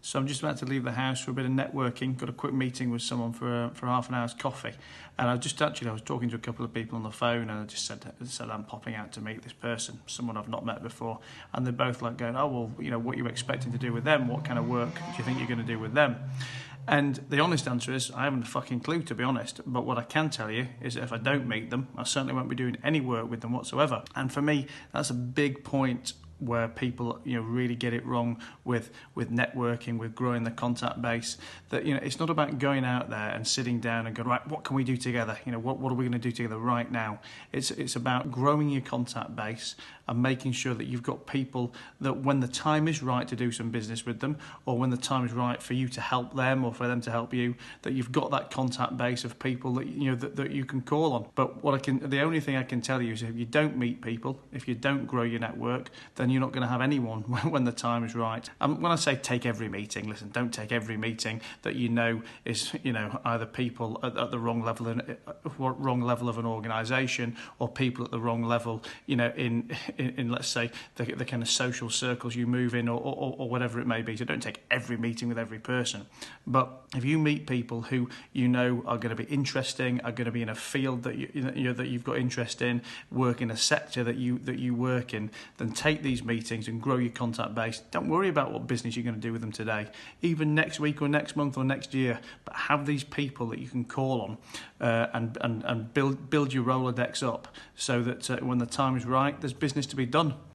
So I'm just about to leave the house for a bit of networking. Got a quick meeting with someone for half an hour's coffee. And I was talking to a couple of people on the phone, and I just said I'm popping out to meet this person, someone I've not met before. And they're both like going, oh, well, what are you expecting to do with them? What kind of work do you think you're going to do with them? And the honest answer is, I haven't a fucking clue, to be honest. But what I can tell you is that if I don't meet them, I certainly won't be doing any work with them whatsoever. And for me, that's a big point where people really get it wrong with networking, with growing the contact base. That it's not about going out there and sitting down and going, right, what can we do together? What are we going to do together right now? It's about growing your contact base and making sure that you've got people that when the time is right to do some business with them, or when the time is right for you to help them or for them to help you, that you've got that contact base of people that that you can call on. But the only thing I can tell you is, if you don't meet people, if you don't grow your network, then you're not going to have anyone when the time is right. And when I say take every meeting, listen, don't take every meeting that is either people at the wrong level of an organisation, or people at the wrong level in let's say the kind of social circles you move in, or whatever it may be. So don't take every meeting with every person. But if you meet people who are going to be interesting, are going to be in a field that that you've got interest in, work in a sector that you work in, then take these meetings and grow your contact base. Don't worry about what business you're going to do with them today, even next week or next month or next year. But have these people that you can call on, and build your Rolodex up, so that when the time is right, there's business to be done.